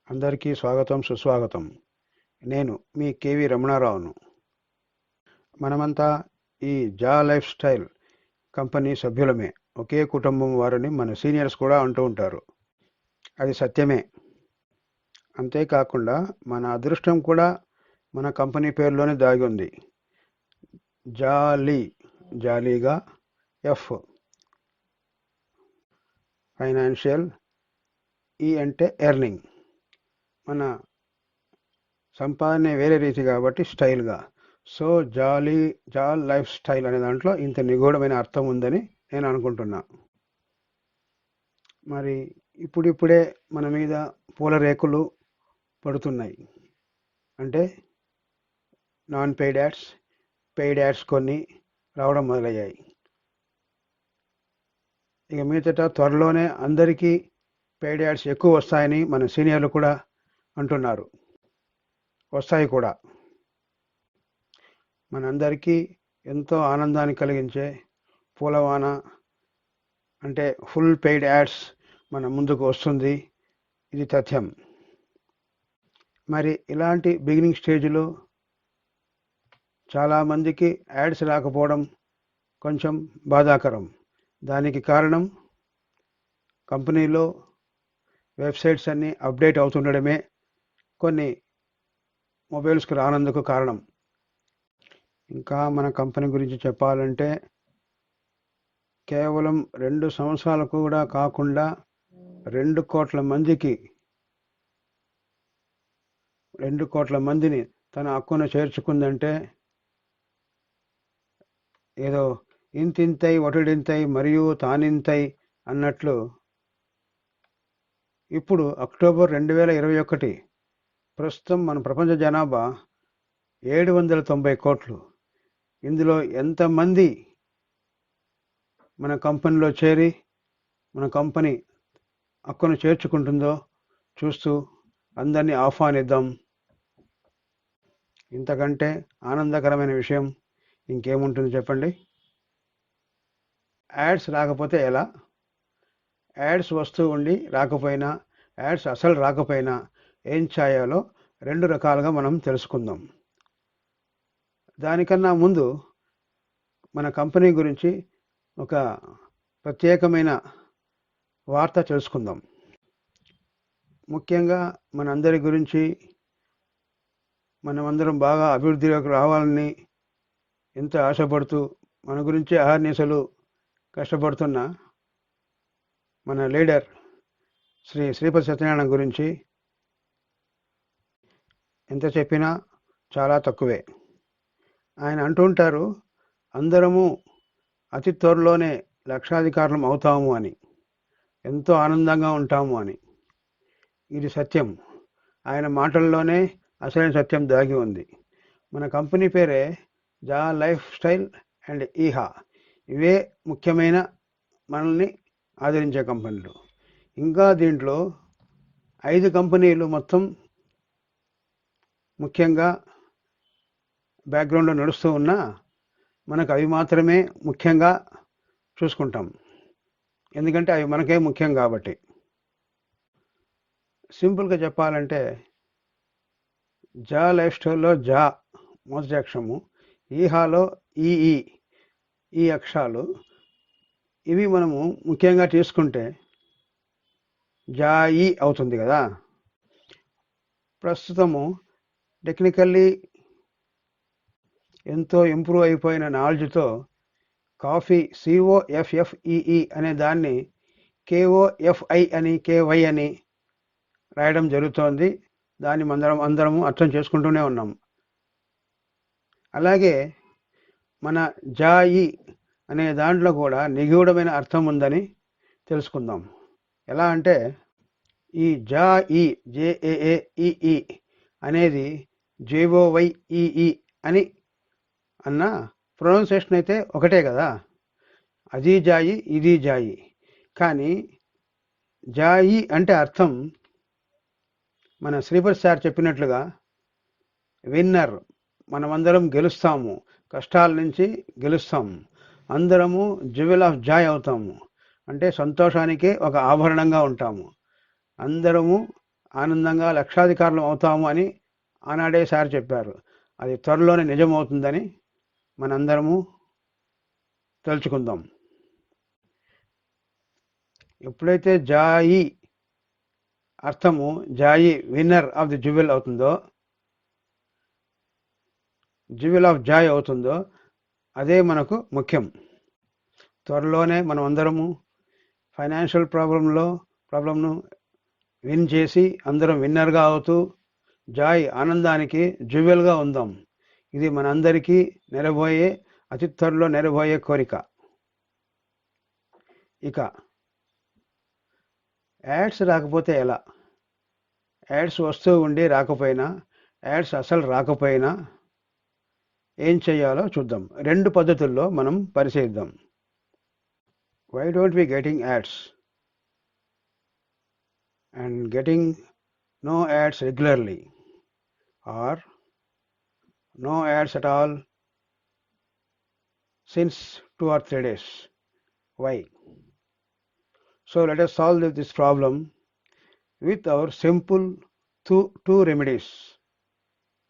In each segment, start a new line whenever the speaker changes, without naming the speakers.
అందరికీ స్వాగతం సుస్వాగతం. నేను మీ కేవి రమణారావును. మనమంతా ఈ జా లైఫ్ స్టైల్ కంపెనీ సభ్యులమే, ఒకే కుటుంబం వారని మన సీనియర్స్ కూడా అంటూ ఉంటారు. అది సత్యమే. అంతేకాకుండా మన అదృష్టం కూడా మన కంపెనీ పేరులోనే దాగి ఉంది. జాలీ, జాలీగా, ఎఫ్ ఫైనాన్షియల్, ఈ అంటే ఎర్నింగ్. మన సంపాదనే వేరే రీతి కాబట్టి స్టైల్గా. సో జాల్ లైఫ్ స్టైల్ అనే దాంట్లో ఇంత నిగూఢమైన అర్థం ఉందని నేను అనుకుంటున్నా. మరి ఇప్పుడిప్పుడే మన మీద పూల రేకులు పడుతున్నాయి. అంటే non paid ads, paid ads కొన్ని రావడం మొదలయ్యాయి. ఇక మీదట త్వరలోనే అందరికీ పెయిడ్ యాడ్స్ ఎక్కువ వస్తాయని మన సీనియర్లు కూడా అంటున్నారు. వస్తాయి కూడా. మనందరికీ ఎంతో ఆనందాన్ని కలిగించే పూలవాన అంటే ఫుల్ పెయిడ్ యాడ్స్ మన ముందుకు వస్తుంది. ఇది తథ్యం. మరి ఇలాంటి బిగినింగ్ స్టేజ్లో చాలామందికి యాడ్స్ రాకపోవడం కొంచెం బాధాకరం. దానికి కారణం కంపెనీలో వెబ్సైట్స్ అన్నీ అప్డేట్ అవుతుండడమే కొన్ని మొబైల్స్కి రానందుకు కారణం. ఇంకా మన కంపెనీ గురించి చెప్పాలంటే కేవలం 2 సంవత్సరాలకు కూడా కాకుండా 2 కోట్ల మందిని తన హక్కున చేర్చుకుందంటే ఏదో ఇంతింతై ఒటిడింతై మరియు తానింతై అన్నట్లు. ఇప్పుడు అక్టోబర్ 2021 ప్రస్తుతం మన ప్రపంచ జనాభా 790 కోట్లు. ఇందులో ఎంతమంది మన కంపెనీలో చేరి మన కంపెనీ హక్కును చేర్చుకుంటుందో చూస్తూ అందరినీ ఆహ్వానిద్దాం. ఇంతకంటే ఆనందకరమైన విషయం ఇంకేముంటుంది చెప్పండి. యాడ్స్ రాకపోతే ఎలా? యాడ్స్ వస్తూ ఉండి రాకపోయినా, యాడ్స్ అసలు రాకపోయినా ఏం చేయాలో 2 రకాలుగా మనం తెలుసుకుందాం. దానికన్నా ముందు మన కంపెనీ గురించి ఒక ప్రత్యేకమైన వార్త తెలుసుకుందాం. ముఖ్యంగా మనందరి గురించి, మనమందరం బాగా అభివృద్ధిలోకి రావాలని ఎంతో ఆశపడుతూ మన గురించి అహర్నిశలు కష్టపడుతున్న మన లీడర్ శ్రీపతి సత్యనారాయణ గురించి ఎంత చెప్పినా చాలా తక్కువే. ఆయన అంటుంటారు, అందరము అతి త్వరలోనే లక్షాధికారులం అవుతాము అని, ఎంతో ఆనందంగా ఉంటాము అని. ఇది సత్యం. ఆయన మాటల్లోనే అసలైన సత్యం దాగి ఉంది. మన కంపెనీ పేరే జా లైఫ్ స్టైల్ అండ్ ఈహా. ఇవే ముఖ్యమైన మనల్ని ఆదరించే కంపెనీలు. ఇంకా దీంట్లో 5 కంపెనీలు మొత్తం ముఖ్యంగా బ్యాక్గ్రౌండ్లో నడుస్తూ ఉన్నా మనకు అవి మాత్రమే ముఖ్యంగా చూసుకుంటాం. ఎందుకంటే అవి మనకే ముఖ్యం కాబట్టి. సింపుల్గా చెప్పాలంటే జా లైఫ్ స్టైల్లో జా మొదటి అక్షరము, ఈహాలో ఈ అక్షరాలు. ఇవి మనము ముఖ్యంగా తీసుకుంటే జాయి అవుతుంది కదా. ప్రస్తుతము టెక్నికల్లీ ఎంతో ఇంప్రూవ్ అయిపోయిన నాలెడ్జ్తో కాఫీ COFFEE అనే దాన్ని KOFI అని, KY అని రాయడం జరుగుతోంది. దాన్ని అందరము అర్థం చేసుకుంటూనే ఉన్నాం. అలాగే మన జాయి అనే దాంట్లో కూడా నిగూఢమైన అర్థం ఉందని తెలుసుకుందాం. ఎలా అంటే ఈ JAAEE అనేది JOYEE అని అన్న ప్రొనౌన్సియేషన్ అయితే ఒకటే కదా. అది జాయి, ఇది జాయి. కానీ జాయి అంటే అర్థం మన శ్రీపతి సార్ చెప్పినట్లుగా విన్నర్. మనమందరం గెలుస్తాము, కష్టాల నుంచి గెలుస్తాము, అందరము జ్యువెల్ ఆఫ్ జాయ్ అవుతాము. అంటే సంతోషానికి ఒక ఆభరణంగా ఉంటాము. అందరము ఆనందంగా లక్షాధికారులం అవుతాము అని ఆనాడే సార్ చెప్పారు. అది త్వరలోనే నిజమవుతుందని మనందరము తలుచుకుందాం. ఎప్పుడైతే జాయి అర్థము జాయి విన్నర్ ఆఫ్ ది జ్యువెల్ అవుతుందో, జ్యువెల్ ఆఫ్ జాయ్ అవుతుందో, అదే మనకు ముఖ్యం. త్వరలోనే మనం అందరము ఫైనాన్షియల్ ప్రాబ్లంను విన్ చేసి అందరం విన్నర్గా అవుతూ జాయ్ ఆనందానికి జ్యువెల్గా ఉందాం. ఇది మనందరికీ అతి త్వరలో నెరబోయే కోరిక. ఇక యాడ్స్ రాకపోతే ఎలా? యాడ్స్ వస్తూ ఉండి రాకపోయినా, యాడ్స్ అసలు రాకపోయినా ఏం చేయాలో చూద్దాం. 2 పద్ధతుల్లో మనం పరిశీలిద్దాం. Why don't we getting ads and getting no ads regularly or no ads at all since 2 or 3 days. Why? So let us solve this problem with our simple two remedies.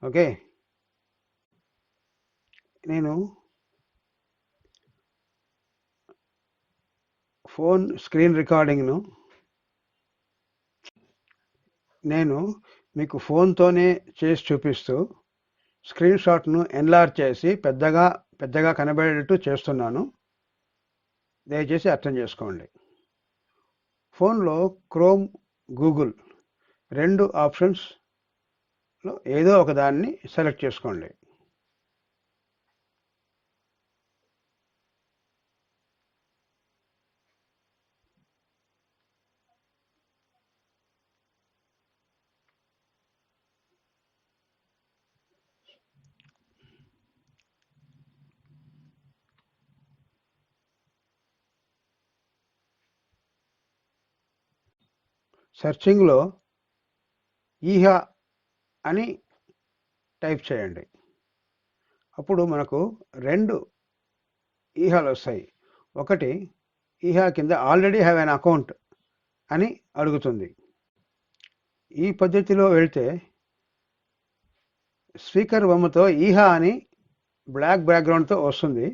Okay, నేను phone screen రికార్డింగ్ను నేను మీకు ఫోన్తోనే చేసి చూపిస్తూ screen షాట్ను enlarge చేసి పెద్దగా కనబడేటట్టు చేస్తున్నాను. దయచేసి అర్థం చేసుకోండి. ఫోన్లో క్రోమ్, గూగుల్ 2 ఆప్షన్స్లో ఏదో ఒక దాన్ని సెలెక్ట్ చేసుకోండి. సెర్చింగ్లో ఈహా అని టైప్ చేయండి. అప్పుడు మనకు 2 ఈహాలు వస్తాయి. ఒకటి ఈహా కింద ఆల్రెడీ హ్యావ్ అన్ అకౌంట్ అని అడుగుతుంది. ఈ పద్ధతిలో వెళ్తే స్పీకర్ బొమ్మతో ఈహా అని బ్లాక్ బ్యాక్గ్రౌండ్తో వస్తుంది.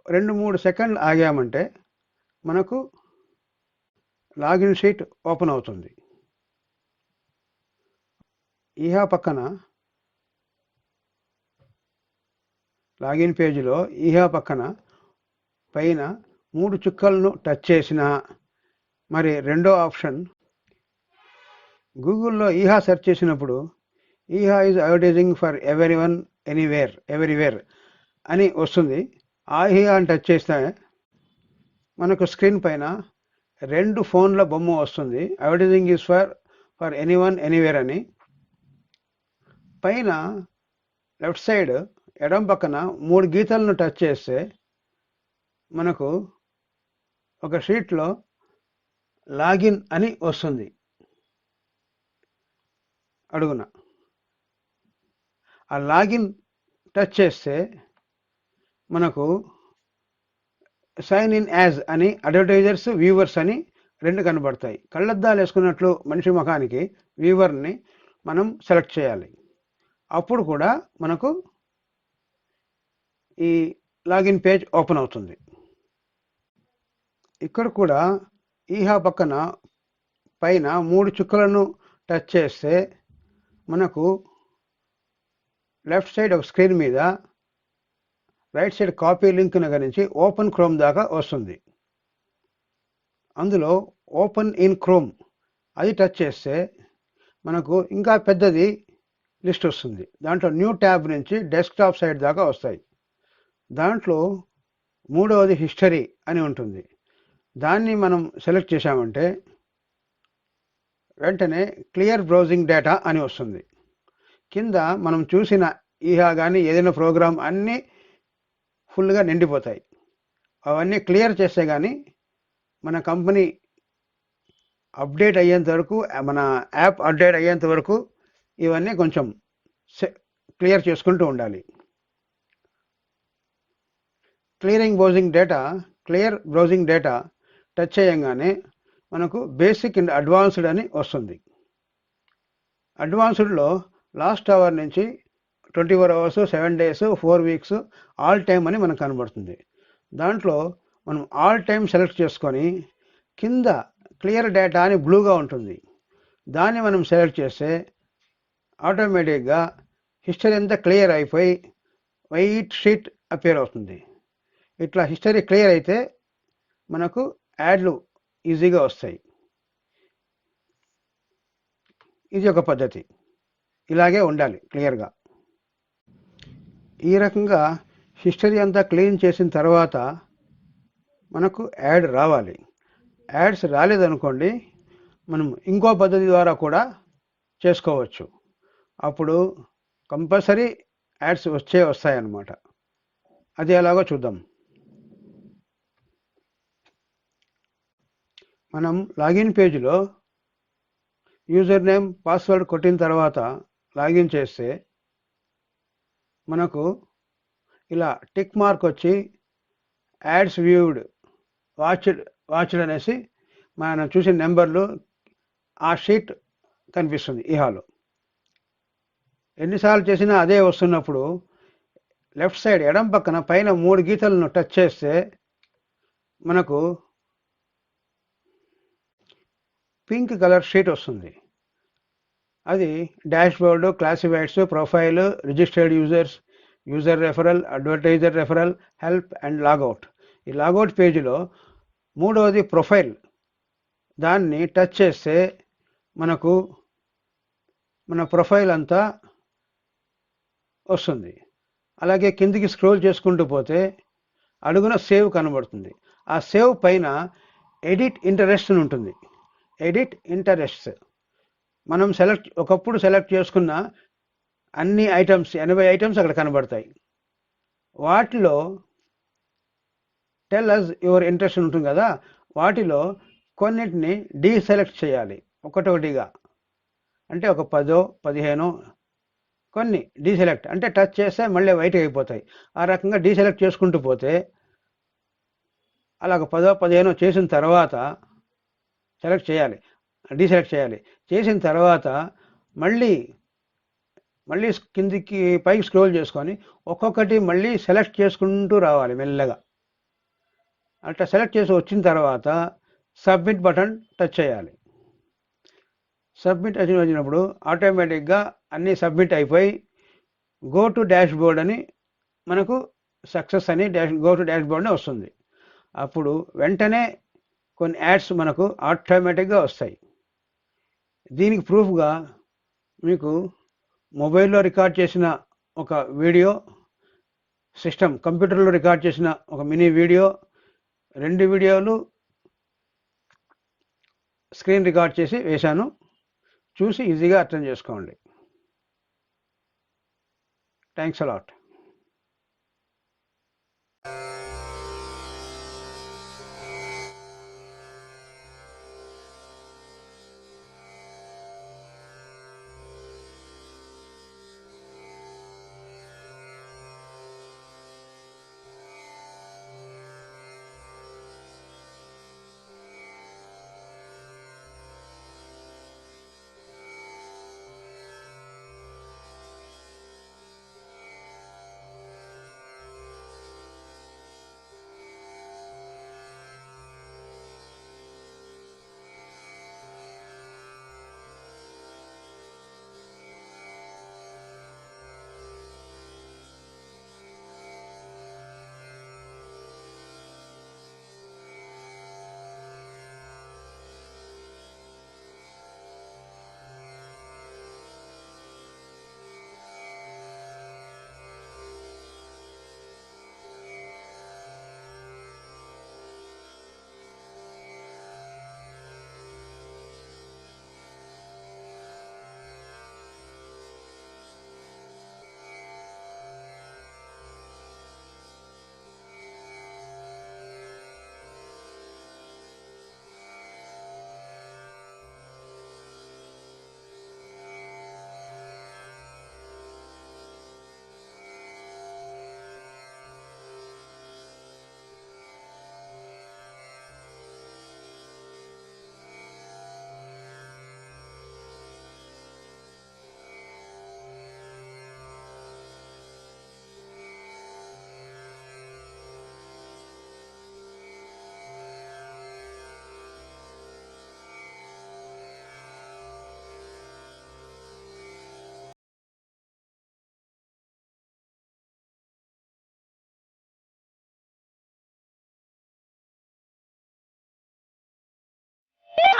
2-3 సెకండ్లు ఆగామంటే మనకు లాగిన్ షీట్ ఓపెన్ అవుతుంది. ఈహా పక్కన లాగిన్ పేజీలో ఈహా పక్కన పైన 3 చుక్కలను టచ్ చేసినా, మరి రెండో ఆప్షన్ గూగుల్లో ఈహా సెర్చ్ చేసినప్పుడు ఈహా is advertising for everyone everywhere అని వస్తుంది. ఆ ఈహా అని టచ్ చేస్తే మనకు స్క్రీన్ పైన 2 ఫోన్ల బొమ్మ వస్తుంది. Advertising is for anyone anywhere అని. పైన లెఫ్ట్ సైడ్ ఎడం పక్కన 3 గీతలను టచ్ చేస్తే మనకు ఒక షీట్లో లాగిన్ అని వస్తుంది అడుగున. ఆ లాగిన్ టచ్ చేస్తే మనకు సైన్ ఇన్ యాజ్ అని అడ్వర్టైజర్స్, వ్యూవర్స్ అని 2 కనబడతాయి. కళ్ళద్దాలు వేసుకున్నట్లు మనిషి ముఖానికి వ్యూవర్ని మనం సెలెక్ట్ చేయాలి. అప్పుడు కూడా మనకు ఈ లాగిన్ పేజ్ ఓపెన్ అవుతుంది. ఇక్కడ కూడా ఈహా పక్కన పైన 3 చుక్కలను టచ్ చేస్తే మనకు లెఫ్ట్ సైడ్ ఒక స్క్రీన్ మీద రైట్ సైడ్ కాపీ లింక్ను గణించి ఓపెన్ క్రోమ్ దాకా వస్తుంది. అందులో ఓపెన్ ఇన్ క్రోమ్ అది టచ్ చేస్తే మనకు ఇంకా పెద్దది లిస్ట్ వస్తుంది. దాంట్లో న్యూ ట్యాబ్ నుంచి డెస్క్టాప్ సైడ్ దాకా వస్తాయి. దాంట్లో 3వది హిస్టరీ అని ఉంటుంది. దాన్ని మనం సెలెక్ట్ చేశామంటే వెంటనే క్లియర్ బ్రౌజింగ్ డేటా అని వస్తుంది. కింద మనం చూసిన ఈహా కానీ ఏదైనా ప్రోగ్రామ్ అన్నీ ఫుల్గా నిండిపోతాయి. అవన్నీ క్లియర్ చేస్తే కానీ మన కంపెనీ అప్డేట్ అయ్యేంత వరకు, మన యాప్ అప్డేట్ అయ్యేంత వరకు ఇవన్నీ కొంచెం క్లియర్ చేసుకుంటూ ఉండాలి. క్లియర్ బ్రౌజింగ్ డేటా టచ్ చేయంగానే మనకు బేసిక్ అండ్ అడ్వాన్స్డ్ అని వస్తుంది. అడ్వాన్స్డ్లో లాస్ట్ అవర్ నుంచి 24 hours, 7 days, 4 weeks, all time అని మనకు కనబడుతుంది. దాంట్లో మనం ఆల్ టైమ్ సెలెక్ట్ చేసుకొని కింద క్లియర్ డేటా అని బ్లూగా ఉంటుంది. దాన్ని మనం సెలెక్ట్ చేస్తే ఆటోమేటిక్గా హిస్టరీ అంతా క్లియర్ అయిపోయి వైట్ షీట్ అపేర్ అవుతుంది. ఇట్లా హిస్టరీ క్లియర్ అయితే మనకు యాడ్లు ఈజీగా వస్తాయి. ఇది ఒక పద్ధతి. ఇలాగే ఉండాలి క్లియర్గా. ఈ రకంగా హిస్టరీ అంతా క్లీన్ చేసిన తర్వాత మనకు యాడ్ రావాలి. యాడ్స్ రాలేదనుకోండి, మనం ఇంకో పద్ధతి ద్వారా కూడా చేసుకోవచ్చు. అప్పుడు కంపల్సరీ యాడ్స్ వస్తాయన్నమాట. అది ఎలాగో చూద్దాం. మనం లాగిన్ పేజీలో యూజర్ నేమ్, పాస్వర్డ్ కొట్టిన తర్వాత లాగిన్ చేస్తే మనకు ఇలా టిక్ మార్క్ వచ్చి యాడ్స్ వ్యూడ్, వాచ్డ్ అనేసి మనం చూసిన నెంబర్లు ఆ షీట్ కనిపిస్తుంది. ఇహాలో ఎన్నిసార్లు చేసినా అదే వస్తున్నప్పుడు లెఫ్ట్ సైడ్ ఎడం పక్కన పైన 3 గీతలను టచ్ చేస్తే మనకు పింక్ కలర్ షీట్ వస్తుంది. అది dash board, classifieds, profile, registered users, user referral, advertiser referral, help and logout. ఈ లాగౌట్ పేజీలో మూడవది ప్రొఫైల్. దాన్ని టచ్ చేస్తే మనకు మన ప్రొఫైల్ అంతా వస్తుంది. అలాగే కిందికి స్క్రోల్ చేసుకుంటూ పోతే అడుగున సేవ్ కనబడుతుంది. ఆ సేవ్ పైన ఎడిట్ ఇంటరెస్ట్ అని ఉంటుంది. ఎడిట్ ఇంటరెస్ట్స్ మనం ఒకప్పుడు సెలెక్ట్ చేసుకున్న అన్ని ఐటమ్స్, 80 ఐటమ్స్ అక్కడ కనబడతాయి. వాటిలో టెల్ అస్ యువర్ ఇంట్రెస్ట్ ఉంటుంది కదా, వాటిలో కొన్నిటిని డీసెలెక్ట్ చేయాలి ఒకటొకటిగా. అంటే ఒక 10, 15 కొన్ని డీసెలెక్ట్ అంటే టచ్ చేస్తే మళ్ళీ వైట్ అయిపోతాయి. ఆ రకంగా డీసెలెక్ట్ చేసుకుంటూ పోతే అలాగ 10, 15 చేసిన తర్వాత డీసెలెక్ట్ చేయాలి. చేసిన తర్వాత మళ్ళీ కిందికి పైకి స్క్రోల్ చేసుకొని ఒక్కొక్కటి మళ్ళీ సెలెక్ట్ చేసుకుంటూ రావాలి మెల్లగా. అట్లా సెలెక్ట్ చేసి వచ్చిన తర్వాత సబ్మిట్ బటన్ టచ్ చేయాలి. సబ్మిట్ వచ్చినప్పుడు ఆటోమేటిక్గా అన్నీ సబ్మిట్ అయిపోయి గో టు డాష్ బోర్డ్ అని మనకు సక్సెస్ అని గో టు డాష్ బోర్డ్ అని వస్తుంది. అప్పుడు వెంటనే కొన్ని యాడ్స్ మనకు ఆటోమేటిక్గా వస్తాయి. దీనికి ప్రూఫ్గా మీకు మొబైల్లో రికార్డ్ చేసిన ఒక వీడియో, కంప్యూటర్లో రికార్డ్ చేసిన ఒక మినీ వీడియో, 2 వీడియోలు స్క్రీన్ రికార్డ్ చేసి వేశాను. చూసి ఈజీగా అర్థం చేసుకోండి. Thanks a lot.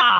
ఆ